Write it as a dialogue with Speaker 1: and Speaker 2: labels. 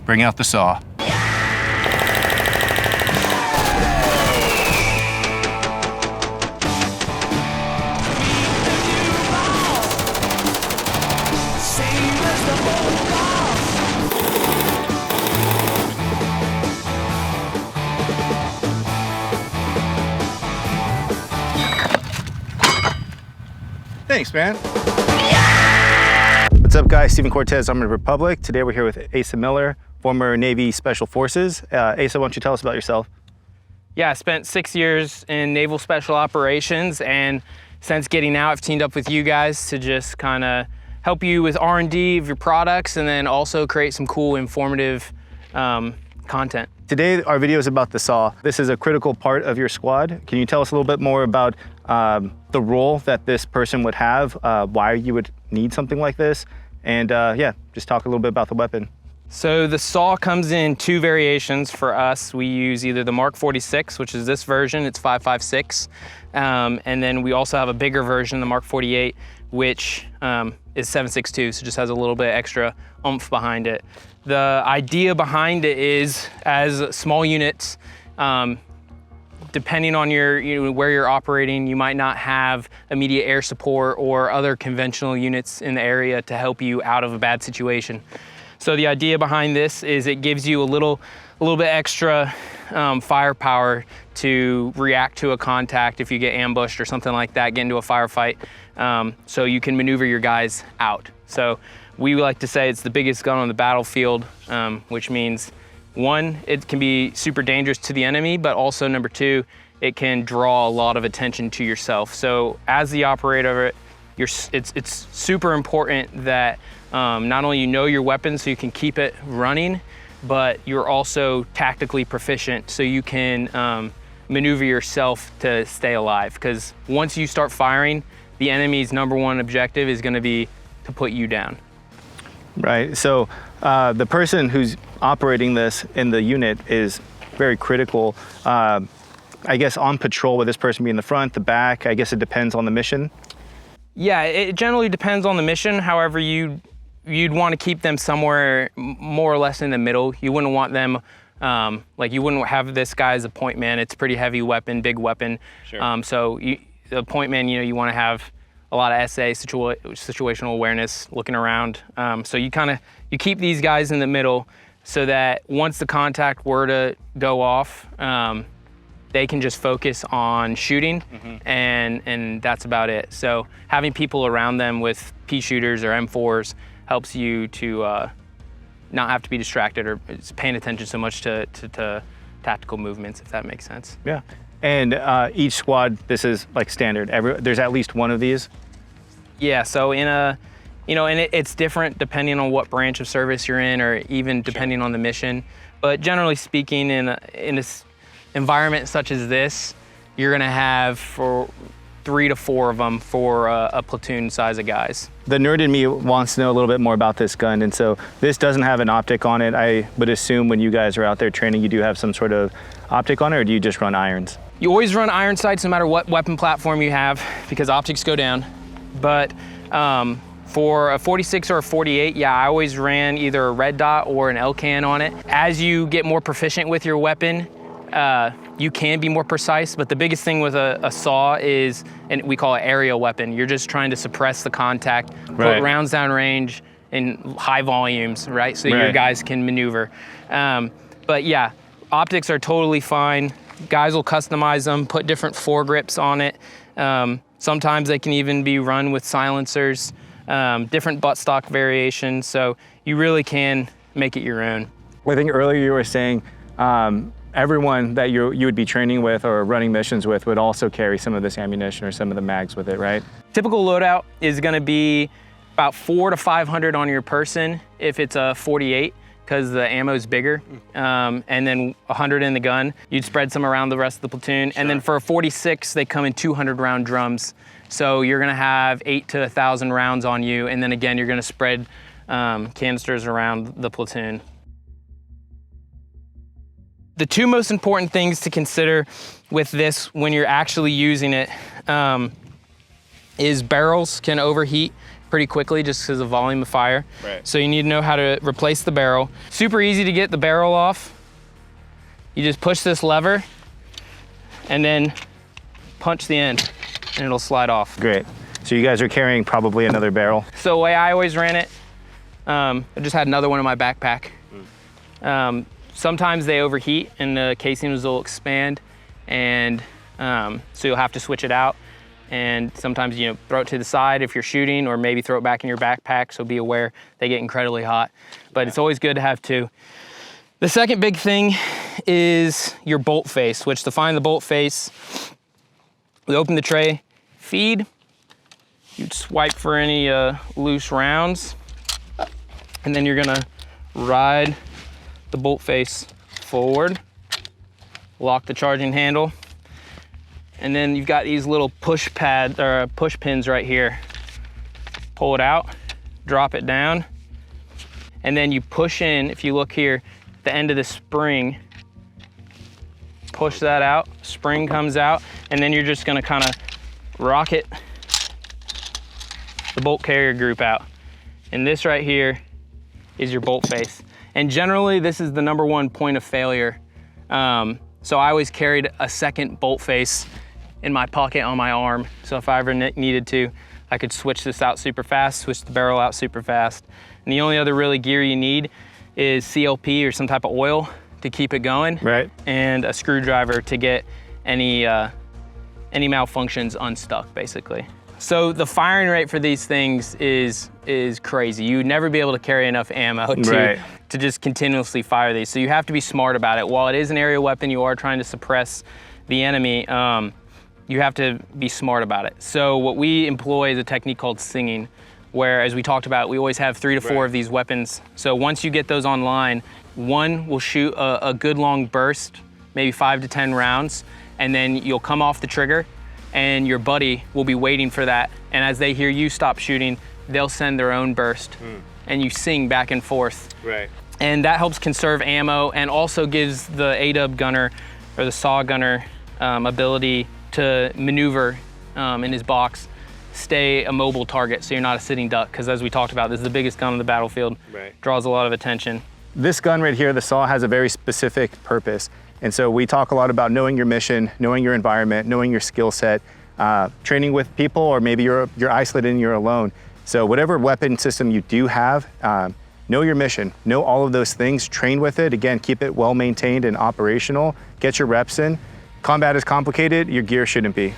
Speaker 1: bring out the saw. Thanks, man. What's up, guys? Stephen Cortez, Armored Republic. Today we're here with Asa Miller, former Navy Special Forces. Asa, why don't you tell us about yourself?
Speaker 2: Yeah, I spent 6 years in Naval Special Operations, and since getting out, I've teamed up with you guys to just kind of help you with R&D of your products, and then also create some cool, informative content.
Speaker 1: Today, our video is about the SAW. This is a critical part of your squad. Can you tell us a little bit more about the role that this person would have, why you would need something like this, and yeah, just talk a little bit about the weapon.
Speaker 2: So the SAW comes in two variations for us. We use either the MK46, which is this version, it's 5.56, and then we also have a bigger version, the MK48, which is 7.62, so just has a little bit extra oomph behind it. The idea behind it is, as small units, depending on where you're operating, you might not have immediate air support or other conventional units in the area to help you out of a bad situation. So the idea behind this is it gives you a little bit extra firepower to react to a contact if you get ambushed or something like that, get into a firefight, so you can maneuver your guys out. So we like to say it's the biggest gun on the battlefield, which means, one, it can be super dangerous to the enemy, but also number two, it can draw a lot of attention to yourself. So as the operator, it's super important that not only you know your weapon so you can keep it running, but you're also tactically proficient so you can maneuver yourself to stay alive. Because once you start firing, the enemy's #1 objective is gonna be to put you down.
Speaker 1: Right, so the person who's operating this in the unit is very critical. I guess on patrol, would this person be in the front, the back? I guess it depends on the mission.
Speaker 2: Yeah, it generally depends on the mission. However, you'd want to keep them somewhere more or less in the middle. You wouldn't want them, like you wouldn't have this guy as a point man. It's a pretty heavy weapon, big weapon. Sure. So the point man, you want to have a lot of SA, situational awareness, looking around. So you keep these guys in the middle so that once the contact were to go off, they can just focus on shooting, and that's about it. So having people around them with P shooters or M4s helps you to not have to be distracted or paying attention so much to tactical movements, if that makes sense.
Speaker 1: Yeah, and each squad, this is like standard. There's at least one of these.
Speaker 2: Yeah, so and it's different depending on what branch of service you're in, or even depending on the mission. But generally speaking, in this environment such as this, you're gonna have 3 to 4 of them for a platoon size of guys.
Speaker 1: The nerd in me wants to know a little bit more about this gun, and so this doesn't have an optic on it. I would assume when you guys are out there training, you do have some sort of optic on it, or do you just run irons?
Speaker 2: You always run iron sights no matter what weapon platform you have, because optics go down. But for a 46 or a 48, yeah, I always ran either a red dot or an LCAN on it. As you get more proficient with your weapon, you can be more precise, but the biggest thing with a SAW is, and we call it aerial weapon, you're just trying to suppress the contact, put rounds down range in high volumes, right? So your guys can maneuver. But yeah, optics are totally fine. Guys will customize them, put different foregrips on it. Sometimes they can even be run with silencers, different buttstock variations, so you really can make it your own.
Speaker 1: I think earlier you were saying everyone that you would be training with or running missions with would also carry some of this ammunition or some of the mags with it, right?
Speaker 2: Typical loadout is gonna be about 400 to 500 on your person if it's a 48, because the ammo's bigger, and then 100 in the gun. You'd spread some around the rest of the platoon. Sure. And then for a 46, they come in 200 round drums. So you're gonna have 8 to 1,000 rounds on you, and then again, you're gonna spread canisters around the platoon. The two most important things to consider with this when you're actually using it is barrels can overheat pretty quickly just because of volume of fire.
Speaker 1: Right.
Speaker 2: So you need to know how to replace the barrel. Super easy to get the barrel off. You just push this lever and then punch the end and it'll slide off.
Speaker 1: Great. So you guys are carrying probably another barrel.
Speaker 2: So the way I always ran it, I just had another one in my backpack. Sometimes they overheat and the casings will expand, and so you'll have to switch it out. And sometimes, you know, throw it to the side if you're shooting, or maybe throw it back in your backpack, so be aware they get incredibly hot. But it's always good to have two. The second big thing is your bolt face, which to find the bolt face, we open the tray, feed, you'd swipe for any loose rounds, and then you're gonna ride the bolt face forward, lock the charging handle, and then you've got these little push pins right here. Pull it out, drop it down, and then you push in. If you look here, the end of the spring, push that out, spring comes out, and then you're just gonna kind of rocket the bolt carrier group out. And this right here is your bolt face. And generally, this is the #1 point of failure. So I always carried a second bolt face in my pocket on my arm. So if I ever needed to, I could switch this out super fast, switch the barrel out super fast. And the only other really gear you need is CLP or some type of oil to keep it going.
Speaker 1: Right.
Speaker 2: And a screwdriver to get any malfunctions unstuck, basically. So the firing rate for these things is crazy. You'd never be able to carry enough ammo to just continuously fire these. So you have to be smart about it. While it is an aerial weapon, you are trying to suppress the enemy. You have to be smart about it. So what we employ is a technique called singing, where, as we talked about, we always have 3 to 4 of these weapons. So once you get those online, one will shoot a good long burst, maybe 5 to 10 rounds, and then you'll come off the trigger, and your buddy will be waiting for that. And as they hear you stop shooting, they'll send their own burst, and you sing back and forth.
Speaker 1: Right.
Speaker 2: And that helps conserve ammo, and also gives the AW gunner or the SAW gunner ability to maneuver in his box, stay a mobile target, so you're not a sitting duck, because as we talked about, this is the biggest gun on the battlefield. Draws a lot of attention.
Speaker 1: This gun right here, the SAW, has a very specific purpose. And so we talk a lot about knowing your mission, knowing your environment, knowing your skill set, training with people, or maybe you're isolated and you're alone. So whatever weapon system you do have, know your mission, know all of those things, train with it. Again, keep it well maintained and operational, get your reps in. Combat is complicated, your gear shouldn't be.